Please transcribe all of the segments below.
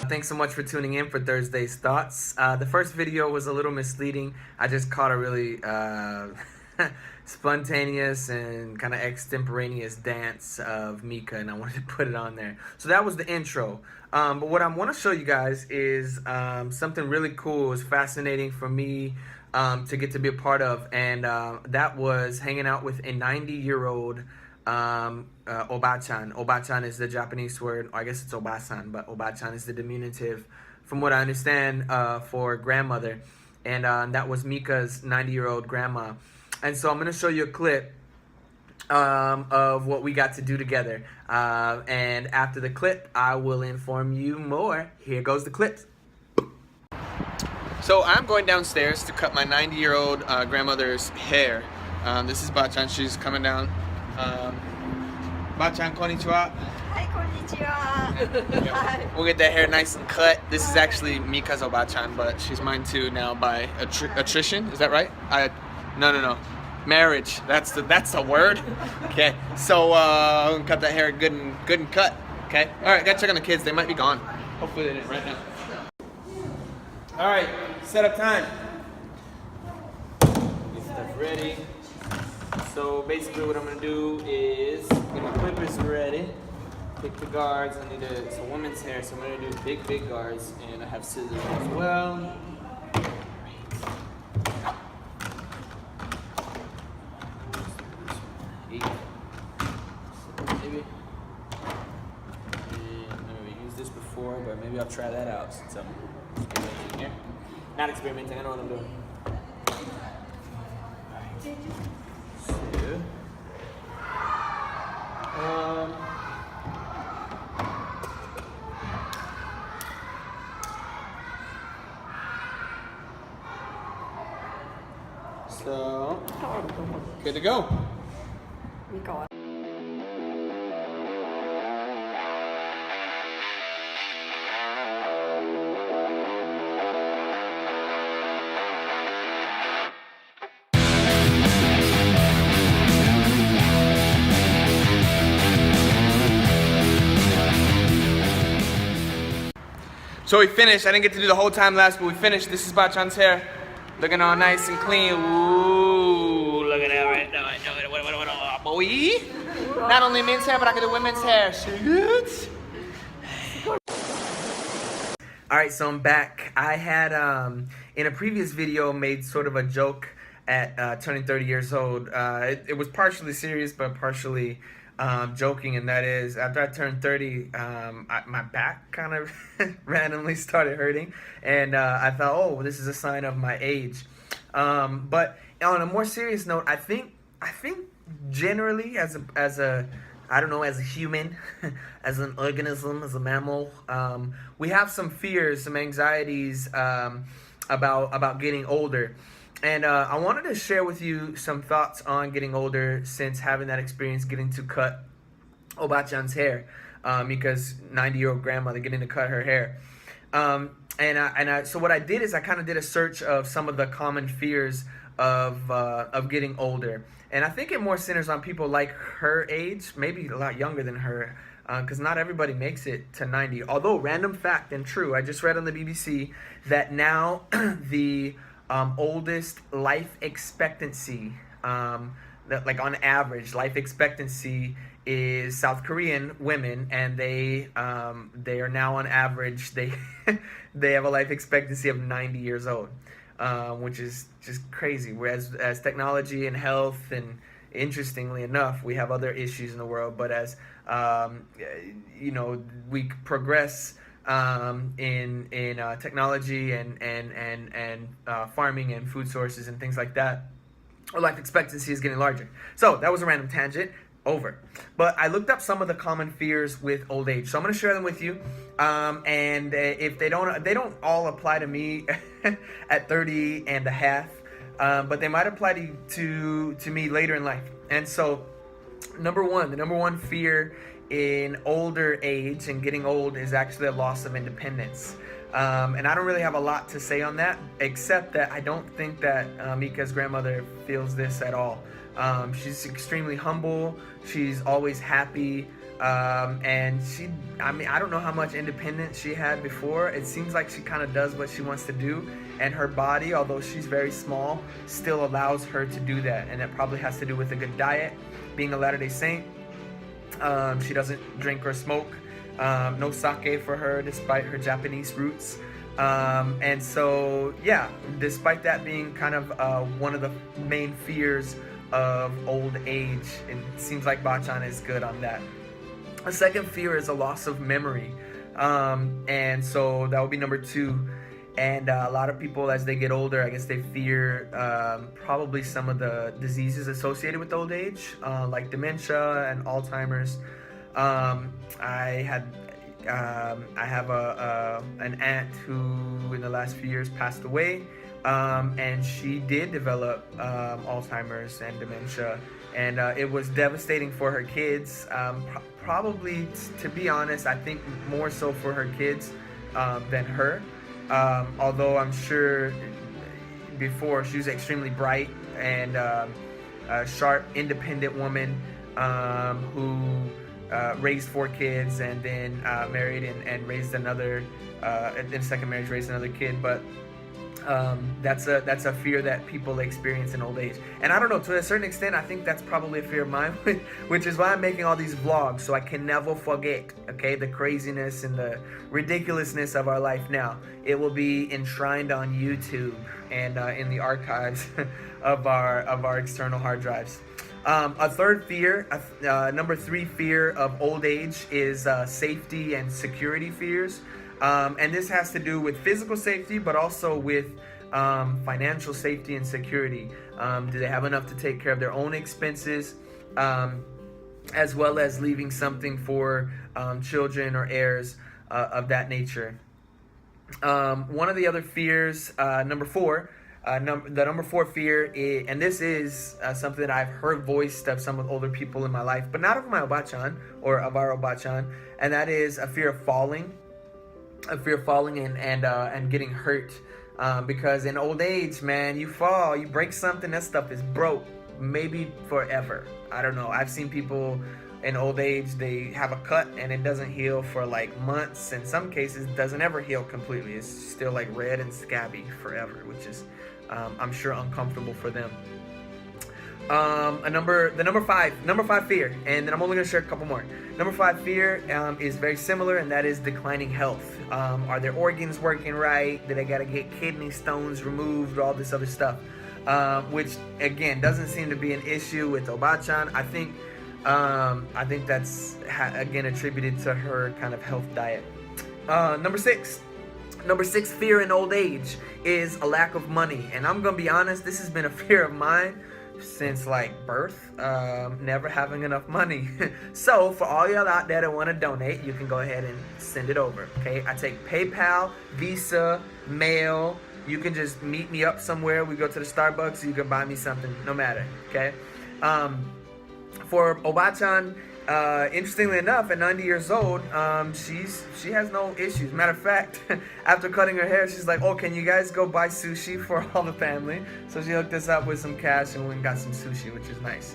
Thanks so much for tuning in for Thursday's Thoughts. The first video was a little misleading. I just caught a really spontaneous and kind of extemporaneous dance of Mika, and I wanted to put it on there. So that was the intro. But what I want to show you guys is something really cool. It was fascinating for me to get to be a part of, and that was hanging out with a 90-year-old Obachan. Obachan is the Japanese word, or I guess it's Obasan, but Obachan is the diminutive, from what I understand, for grandmother. And that was Mika's 90-year-old grandma. And so I'm going to show you a clip of what we got to do together. And after the clip, I will inform you more. Here goes the clips. So I'm going downstairs to cut my 90-year-old grandmother's hair. This is Bachan. She's coming down. Bachan, konnichiwa. Hi, konnichiwa. We'll get that hair nice and cut. This is actually Mika's Obachan, but she's mine too now by attrition. Is that right? No. Marriage. That's the word. Okay. So I'm gonna cut that hair good and cut. Okay. All right. Gotta check on the kids. They might be gone. Hopefully they didn't right now. All right. Setup time. Get stuff ready. So basically what I'm going to do is, when the clip is ready, pick the guards. It's a woman's hair, so I'm going to do big guards, and I have scissors as well. Maybe. And I've never used this before, but maybe I'll try that out since I'm experimenting here. Not experimenting, I know what I'm doing. So, good to go. So we finished. I didn't get to do the whole time lapse, but we finished. This is Bachan's hair. Looking all nice and clean. Ooh, look at that right now. Boy. Not only men's hair, but I can do women's hair. Shoot. Alright, so I'm back. I had, in a previous video, made sort of a joke at turning 30 years old. It was partially serious, but partially joking, and that is, after I turned 30, my back kind of randomly started hurting, and I thought, oh, this is a sign of my age. But on a more serious note, I think generally, as a I don't know, as a human, as an organism, as a mammal, we have some fears, some anxieties about getting older. And I wanted to share with you some thoughts on getting older, since having that experience, getting to cut Obachan's hair, because 90-year-old grandmother getting to cut her hair. So what I did is I kind of did a search of some of the common fears of getting older. And I think it more centers on people like her age, maybe a lot younger than her, because not everybody makes it to 90. Although, random fact and true, I just read on the BBC that now the oldest life expectancy, that, like, on average, life expectancy is South Korean women, and they are now on average, they have a life expectancy of 90 years old, which is just crazy. Whereas as technology and health, and interestingly enough, we have other issues in the world, but as we progress in technology and farming and food sources and things like that, our life expectancy is getting larger. So that was a random tangent. Over. But I looked up some of the common fears with old age, so I'm going to share them with you. And if they don't all apply to me at 30 and a half, but they might apply to me later in life. And so, the number one fear in older age and getting old is actually a loss of independence. And I don't really have a lot to say on that, except that I don't think that Mika's grandmother feels this at all. She's extremely humble. She's always happy. And I don't know how much independence she had before. It seems like she kind of does what she wants to do. And her body, although she's very small, still allows her to do that. And that probably has to do with a good diet, being a Latter-day Saint. She doesn't drink or smoke. No sake for her, despite her Japanese roots. And so, yeah, despite that being kind of one of the main fears of old age, it seems like Bachan is good on that. A second fear is a loss of memory. And so that would be number 2. And a lot of people, as they get older, I guess they fear probably some of the diseases associated with old age, like dementia and Alzheimer's. I have an aunt who in the last few years passed away, and she did develop Alzheimer's and dementia, and it was devastating for her kids. Probably, to be honest, I think more so for her kids than her. Although I'm sure before she was extremely bright and a sharp, independent woman who raised 4 kids and then married and raised another, in second marriage raised another kid. But that's a fear that people experience in old age. And I don't know, to a certain extent, I think that's probably a fear of mine, which is why I'm making all these vlogs, so I can never forget, okay, the craziness and the ridiculousness of our life now. It will be enshrined on YouTube and in the archives of our external hard drives. A third fear, number 3 fear of old age is safety and security fears. And this has to do with physical safety, but also with financial safety and security. Do they have enough to take care of their own expenses, as well as leaving something for children or heirs of that nature? One of the other fears, number 4, the number 4 fear, and this is something that I've heard voiced of some of older people in my life, but not of my Obachan or of our Obachan, and that is a fear of falling. A fear of falling and getting hurt, because in old age, man, you fall, you break something, that stuff is broke, maybe forever. I don't know. I've seen people in old age, they have a cut and it doesn't heal for like months. In some cases, it doesn't ever heal completely. It's still like red and scabby forever, which is, I'm sure, uncomfortable for them. The number five fear, and then I'm only going to share a couple more. Number 5 fear is very similar, and that is declining health. Are their organs working right? Do they got to get kidney stones removed? All this other stuff, which again doesn't seem to be an issue with Obachan. I think that's again attributed to her kind of health diet. Number six fear in old age is a lack of money, and I'm gonna be honest, this has been a fear of mine since like birth, never having enough money. So for all y'all out there that want to donate, you can go ahead and send it over, okay? I take PayPal, Visa, mail. You can just meet me up somewhere. We go to the Starbucks, you can buy me something, no matter, okay? For Obachan, interestingly enough, at 90 years old, she has no issues. Matter of fact, after cutting her hair, she's like, "Oh, can you guys go buy sushi for all the family?" So she hooked us up with some cash and went and got some sushi, which is nice.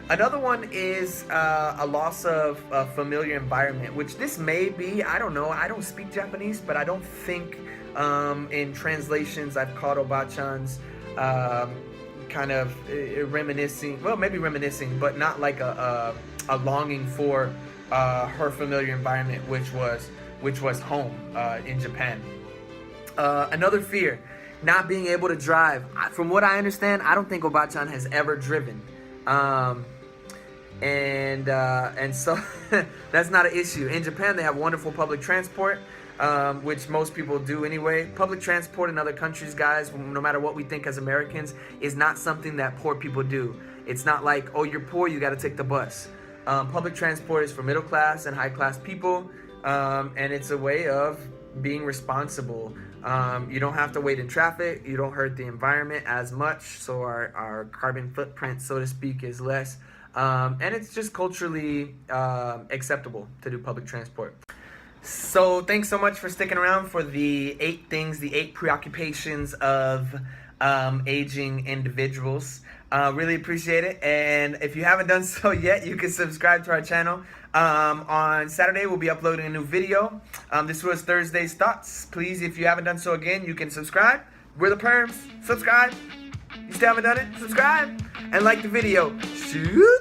Another one is a loss of a familiar environment, which this may be, I don't know, I don't speak Japanese, but I don't think in translations I've caught Obachans kind of reminiscing, well, maybe reminiscing, but not like a longing for her familiar environment, which was home in Japan. Another fear, not being able to drive. From what I understand, I don't think Obachan has ever driven, and so that's not an issue. In Japan, they have wonderful public transport, which most people do anyway. Public transport in other countries, guys, no matter what we think as Americans, is not something that poor people do. It's not like, oh, you're poor, you got to take the bus. Public transport is for middle class and high class people, and it's a way of being responsible. You don't have to wait in traffic. You don't hurt the environment as much, so our carbon footprint, so to speak, is less. And it's just culturally acceptable to do public transport. So thanks so much for sticking around for the 8 preoccupations of aging individuals. Really appreciate it. And if you haven't done so yet, you can subscribe to our channel. On Saturday, we'll be uploading a new video. This was Thursday's Thoughts. Please, if you haven't done so again, you can subscribe. We're the Perms. Subscribe. You still haven't done it? Subscribe. And like the video. Shoot.